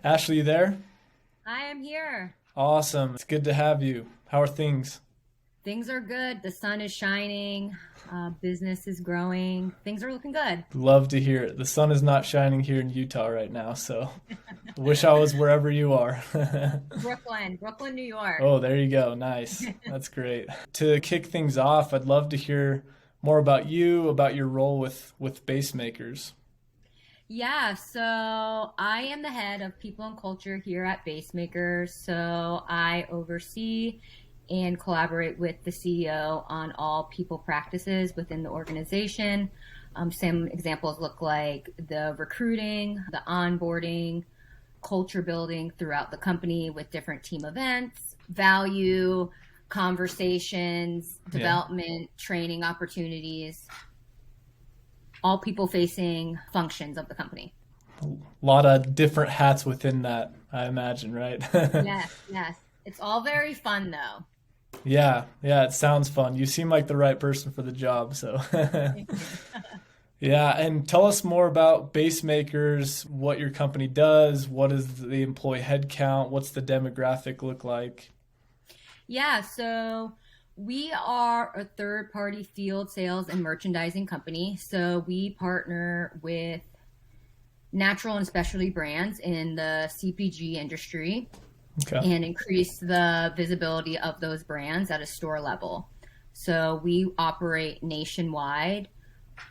Ashley, you there? I am here. Awesome. It's good to have you. How are things? Things are good. The sun is shining. Business is growing. Things are looking good. Love to hear it. The sun is not shining here in Utah right now, so wish I was wherever you are. Brooklyn, New York. Oh, there you go. Nice. That's great. To kick things off, I'd love to hear more about you, about your role with Basemakers. Yeah, so I am the head of people and culture here at Basemakers. So I oversee and collaborate with the CEO on all people practices within the organization. Some examples look like the recruiting, the onboarding, culture building throughout the company with different team events, value, conversations, Yeah. development, training opportunities, all people facing functions of the company. A lot of different hats within that, I imagine, right? Yes, yes. It's all very fun though. Yeah, yeah, it sounds fun. You seem like the right person for the job, so Thank you. yeah, and tell us more about Basemakers, what your company does, what is the employee headcount, what's the demographic look like? Yeah, so we are a third party field sales and merchandising company. So we partner with natural and specialty brands in the CPG industry Okay. and increase the visibility of those brands at a store level. So we operate nationwide,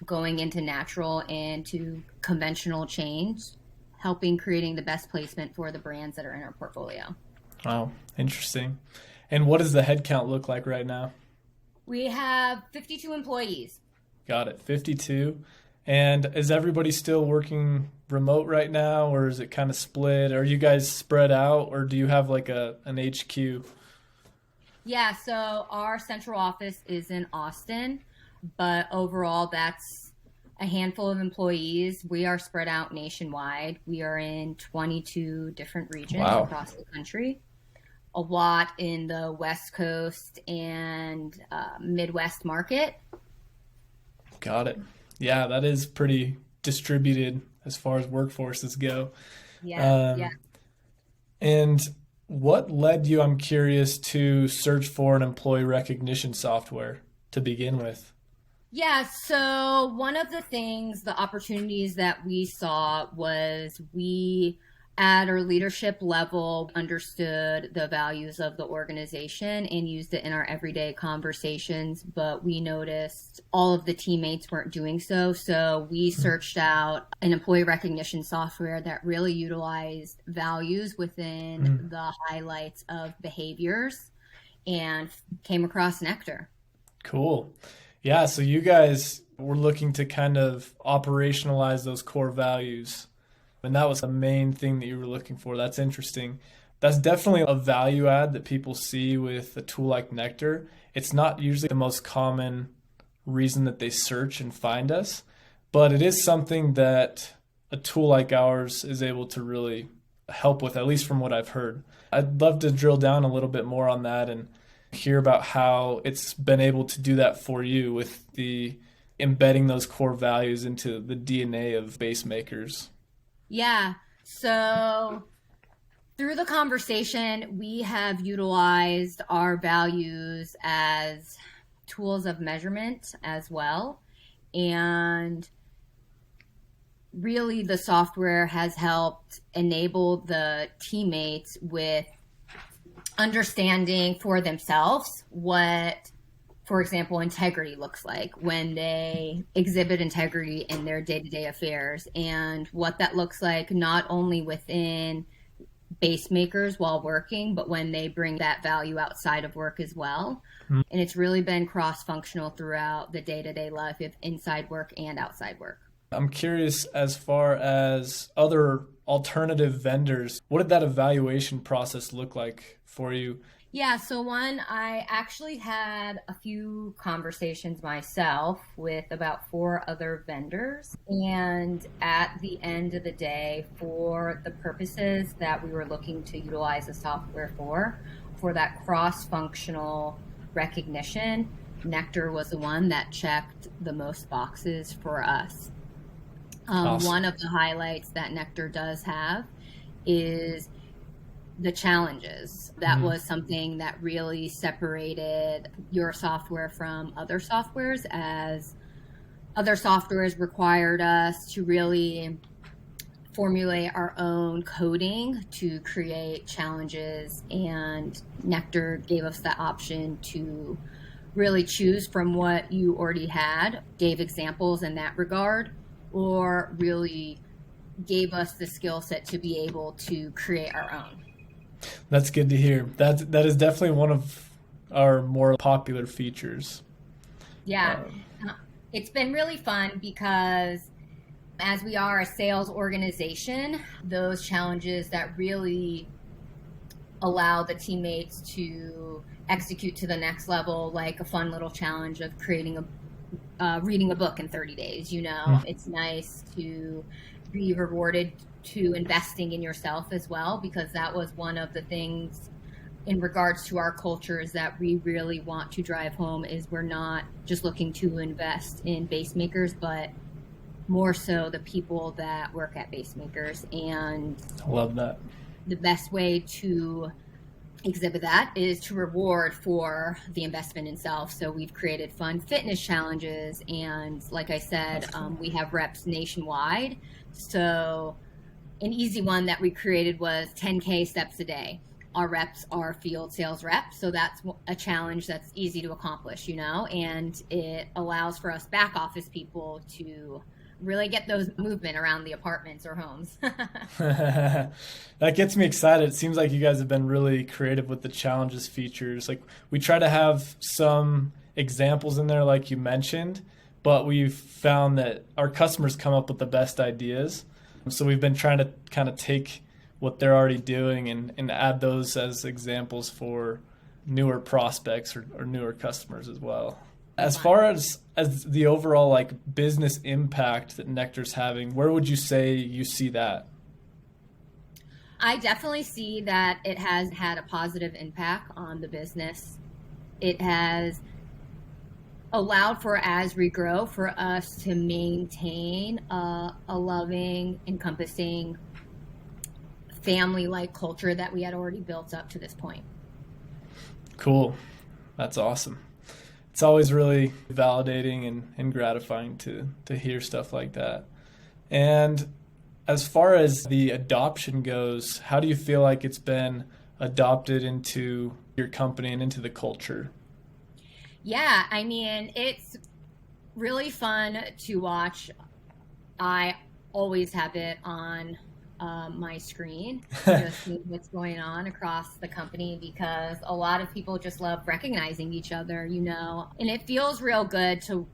going into natural and to conventional chains, helping creating the best placement for the brands that are in our portfolio. Wow, interesting. And what does the headcount look like right now? We have 52 employees. Got it, 52. And is everybody still working remote right now, or is it kind of split? Are you guys spread out, or do you have like an HQ? Yeah, so our central office is in Austin, but overall, that's a handful of employees. We are spread out nationwide. We are in 22 different regions Wow, across the country, a lot in the West Coast and Midwest market. got it. Yeah, that is pretty distributed as far as workforces go. Yes, yes. Um, and what led you, I'm curious, to search for an employee recognition software to begin with? Yeah, so one of the things, the opportunities that we saw was we at our leadership level understood the values of the organization and used it in our everyday conversations, but we noticed all of the teammates weren't doing so. So we searched out an employee recognition software that really utilized values within Mm, the highlights of behaviors and came across Nectar. cool. Yeah, so you guys were looking to kind of operationalize those core values, and that was the main thing that you were looking for. That's interesting. That's definitely a value add that people see with a tool like Nectar. It's not usually the most common reason that they search and find us, but it is something that a tool like ours is able to really help with, at least from what I've heard. I'd love to drill down a little bit more on that and hear about how it's been able to do that for you with the embedding those core values into the DNA of Basemakers. Yeah. So through the conversation, we have utilized our values as tools of measurement as well. And really, the software has helped enable the teammates with understanding for themselves what, for example, integrity looks like when they exhibit integrity in their day to day affairs, and what that looks like not only within base makers while working, but when they bring that value outside of work as well. And it's really been cross functional throughout the day to day life of inside work and outside work. I'm curious, as far as other alternative vendors, what did that evaluation process look like for you? Yeah, so one, I actually had a few conversations myself with about four other vendors. And at the end of the day, for the purposes that we were looking to utilize the software for that cross-functional recognition, Nectar was the one that checked the most boxes for us. One Awesome. of the highlights that Nectar does have is the challenges. That was something that really separated your software from other softwares, as other softwares required us to really formulate our own coding to create challenges, and Nectar gave us that option to really choose from what you already had, gave examples in that regard, or really gave us the skill set to be able to create our own. That's good to hear. That is definitely one of our more popular features. Yeah. It's been really fun because as we are a sales organization, those challenges that really allow the teammates to execute to the next level, like a fun little challenge of creating reading a book in 30 days, it's nice to be rewarded to investing in yourself as well, because that was one of the things in regards to our cultures that we really want to drive home, is we're not just looking to invest in Basemakers, but more so the people that work at Basemakers. And I love that. The best way to exhibit that is to reward for the investment in self. So we've created fun fitness challenges, and like I said, we have reps nationwide. So an easy one that we created was 10K steps a day. Our reps are field sales reps, so that's a challenge that's easy to accomplish, and it allows for us back office people to really get those movement around the apartments or homes. That gets me excited. It seems like you guys have been really creative with the challenges features. Like, we try to have some examples in there, like you mentioned, but we've found that our customers come up with the best ideas. So we've been trying to kind of take what they're already doing and add those as examples for newer prospects or newer customers as well. As far as the overall like business impact that Nectar's having, where would you say you see that? I definitely see that it has had a positive impact on the business. It has allowed for, as we grow, for us to maintain a loving, encompassing, family-like culture that we had already built up to this point. Cool. That's awesome. It's always really validating and gratifying to hear stuff like that. And as far as the adoption goes, how do you feel like it's been adopted into your company and into the culture? Yeah, I mean, it's really fun to watch. I always have it on my screen, just see what's going on across the company, because a lot of people just love recognizing each other, and it feels real good to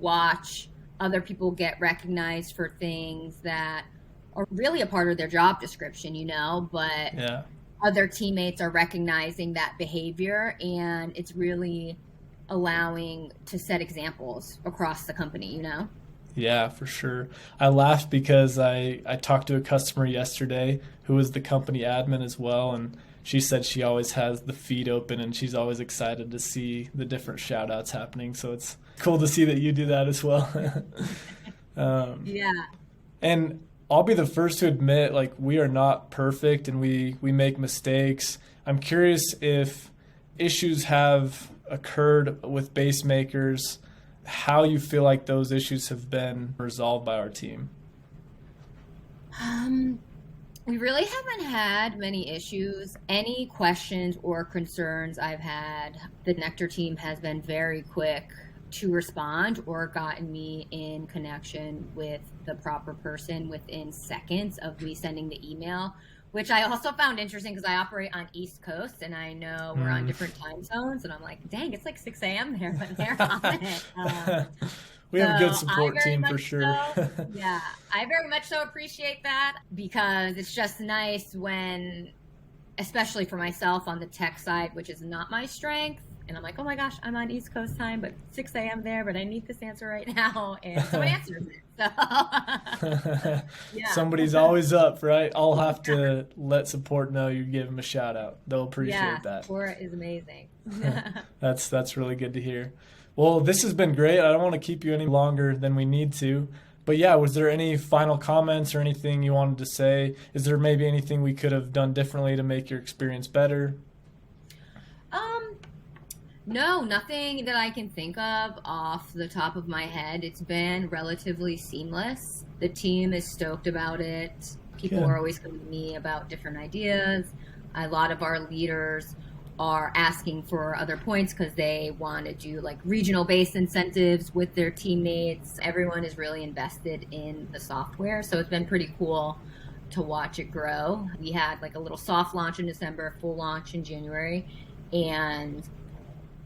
watch other people get recognized for things that are really a part of their job description, but yeah, other teammates are recognizing that behavior, and it's really allowing to set examples across the company, Yeah, for sure. I laughed because I talked to a customer yesterday who was the company admin as well, and she said she always has the feed open and she's always excited to see the different shout outs happening. So it's cool to see that you do that as well. Yeah. And I'll be the first to admit, like, we are not perfect and we make mistakes. I'm curious if issues have occurred with Basemakers, how you feel like those issues have been resolved by our team. We really haven't had many issues. Any questions or concerns I've had, the Nectar team has been very quick to respond or gotten me in connection with the proper person within seconds of me sending the email, which I also found interesting because I operate on East Coast and I know we're on different time zones, and I'm like, dang, it's like 6 a.m. there, but they're on it. We have a good support team for sure. Yeah, I very much so appreciate that, because it's just nice when, especially for myself on the tech side, which is not my strength, and I'm like, oh my gosh, I'm on East Coast time, but 6 a.m. there, but I need this answer right now, and someone answers it. So, yeah. Somebody's always up, right? I'll have to let support know you give them a shout out. They'll appreciate that. Support is amazing. That's really good to hear. Well, this has been great. I don't want to keep you any longer than we need to, But yeah, was there any final comments or anything you wanted to say? Is there maybe anything we could have done differently to make your experience better? Um, no, nothing that I can think of off the top of my head. It's been relatively seamless. The team is stoked about it. People Good. are always coming to me about different ideas. A lot of our leaders are asking for other points because they want to do like regional based incentives with their teammates. Everyone is really invested in the software. So it's been pretty cool to watch it grow. We had like a little soft launch in December, full launch in January, and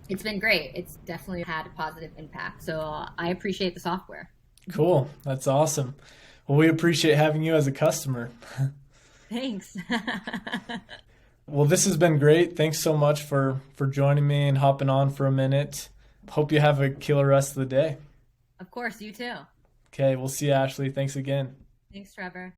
it's been great. It's definitely had a positive impact. So I appreciate the software. Cool. That's awesome. Well, we appreciate having you as a customer. Thanks. Well, this has been great. Thanks so much for joining me and hopping on for a minute. Hope you have a killer rest of the day. Of course, you too. Okay, we'll see you, Ashley. Thanks again. Thanks, Trevor.